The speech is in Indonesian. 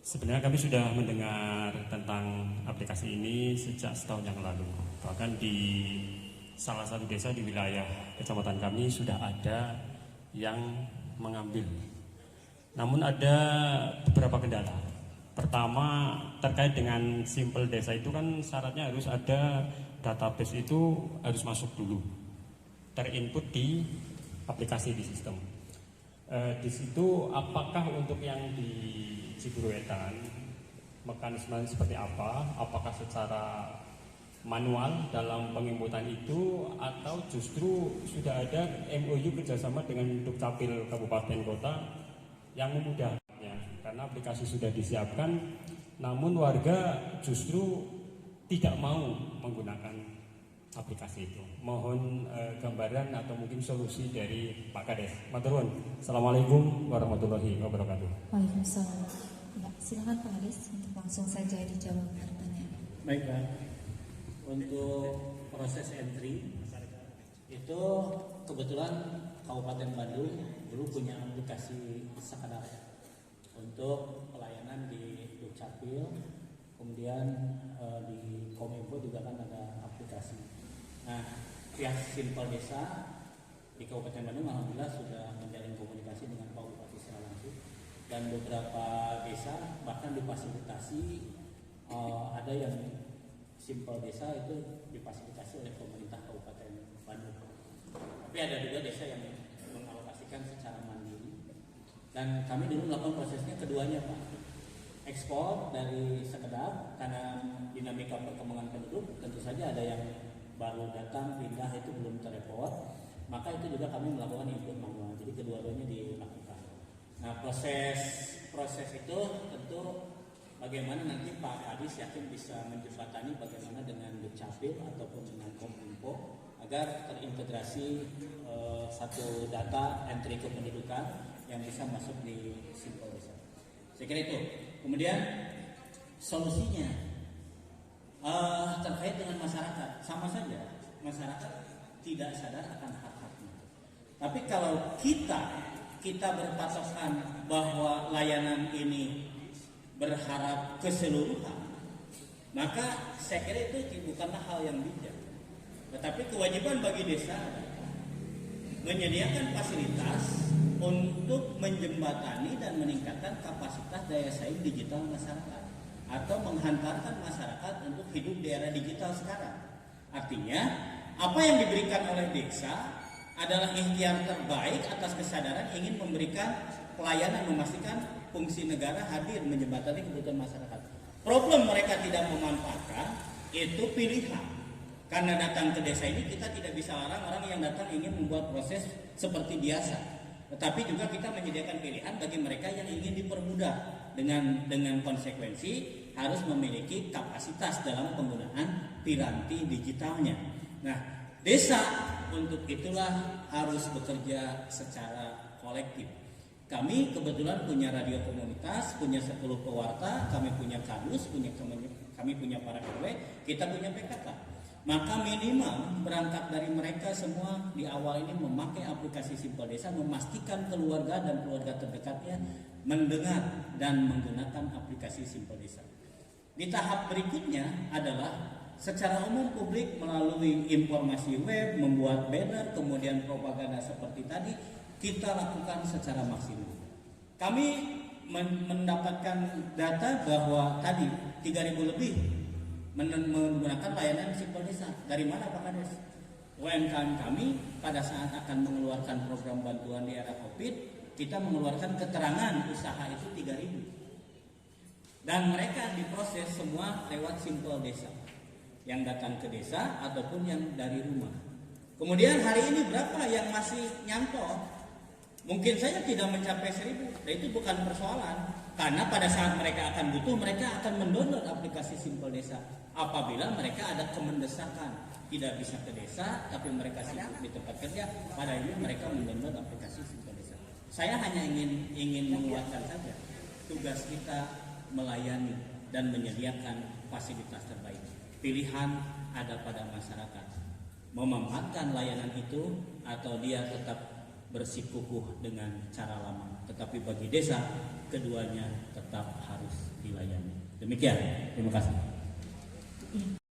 Sebenarnya kami sudah mendengar tentang aplikasi ini sejak setahun yang lalu. Bahkan di salah satu desa di wilayah kecamatan kami sudah ada yang mengambil. Namun ada beberapa kendala. Pertama, terkait dengan Simpel Desa itu kan syaratnya harus ada database, itu harus masuk dulu, terinput di aplikasi di sistem. Di situ apakah untuk yang di Ciburuetan mekanisme seperti apa? Apakah secara manual dalam penginputan itu atau justru sudah ada MOU kerjasama dengan Dukcapil Kabupaten Kota yang memudahkannya? Karena aplikasi sudah disiapkan, namun warga justru tidak mau menggunakan aplikasi itu. Mohon gambaran atau mungkin solusi dari Pak Kades. Matur nuwun. Assalamualaikum warahmatullahi wabarakatuh. Waalaikumsalam. Ya, silakan Pak Kades untuk langsung saja dijawab pertanyaan. Baik, Pak. Untuk proses entry itu kebetulan Kabupaten Bandung dulu punya aplikasi Sakadar untuk pelayanan di Dukcapil, kemudian di Kominfo juga kan ada aplikasi. Nah, pihak Simpel Desa di Kabupaten Bandung alhamdulillah sudah menjalin komunikasi dengan Pak Bupati secara langsung, dan beberapa desa bahkan difasilitasi, ada yang Simpel Desa itu difasilitasi oleh pemerintah Kabupaten Bandung. Tapi ada juga desa yang mengalokasikan secara mandiri, dan kami dulu melakukan prosesnya keduanya, Pak. Ekspor dari sekedar karena dinamika perkembangan penduduk, tentu saja ada yang baru datang pindah itu belum terreport, maka itu juga kami melakukan input manual. Jadi kedua-duanya dilakukan. Nah, proses itu tentu bagaimana nanti Pak Kadis yakin bisa menjembatani bagaimana dengan Dukcapil ataupun dengan Kominfo agar terintegrasi satu data entry kependudukan yang bisa masuk di Simpel Desa. Saya kira itu. Kemudian solusinya terkait dengan masyarakat, sama saja masyarakat tidak sadar akan hak-haknya. Tapi kalau kita berpatokan bahwa layanan ini berharap keseluruhan, maka saya kira itu bukanlah hal yang bijak. Tetapi kewajiban bagi desa adalah menyediakan fasilitas untuk menjembatani dan meningkatkan kapasitas daya saing digital masyarakat, atau menghantarkan masyarakat untuk hidup di era digital sekarang. Artinya, apa yang diberikan oleh desa adalah ikhtiar terbaik atas kesadaran ingin memberikan pelayanan, memastikan fungsi negara hadir menjembatani kebutuhan masyarakat. Problem mereka tidak memanfaatkan itu pilihan. Karena datang ke desa ini kita tidak bisa larang orang yang datang ingin membuat proses seperti biasa. Tetapi juga kita menyediakan pilihan bagi mereka yang ingin dipermudah dengan konsekuensi harus memiliki kapasitas dalam penggunaan piranti digitalnya. Nah, desa untuk itulah harus bekerja secara kolektif. Kami kebetulan punya radio komunitas, punya 10 pewarta, kami punya kadus, kami punya para RW, kita punya PKK. Maka minimal berangkat dari mereka semua di awal ini memakai aplikasi Simpel Desa, memastikan keluarga dan keluarga terdekatnya mendengar dan menggunakan aplikasi Simpel Desa. Di tahap berikutnya adalah secara umum publik melalui informasi web, membuat banner, kemudian propaganda seperti tadi, kita lakukan secara maksimal. Kami mendapatkan data bahwa tadi 3.000 lebih menggunakan layanan Simpel Desa. Dari mana Pak Kades? UMKM kami pada saat akan mengeluarkan program bantuan di era COVID, kita mengeluarkan keterangan usaha itu 3.000. Dan mereka diproses semua lewat Simpel Desa. Yang datang ke desa ataupun yang dari rumah. Kemudian hari ini berapa yang masih nyantol? Mungkin saja tidak mencapai 1.000. Dan itu bukan persoalan. Karena pada saat mereka akan butuh, mereka akan mendownload aplikasi Simpel Desa. Apabila mereka ada kemendesakan, tidak bisa ke desa, tapi mereka sibuk di tempat kerja, pada ini mereka mendownload aplikasi Simpel Desa. Saya hanya ingin menguatkan saja tugas kita melayani dan menyediakan fasilitas terbaik. Pilihan ada pada masyarakat, memanfaatkan layanan itu atau dia tetap bersikukuh dengan cara lama. Tetapi bagi desa, keduanya tetap harus Demikian, terima kasih. Iya.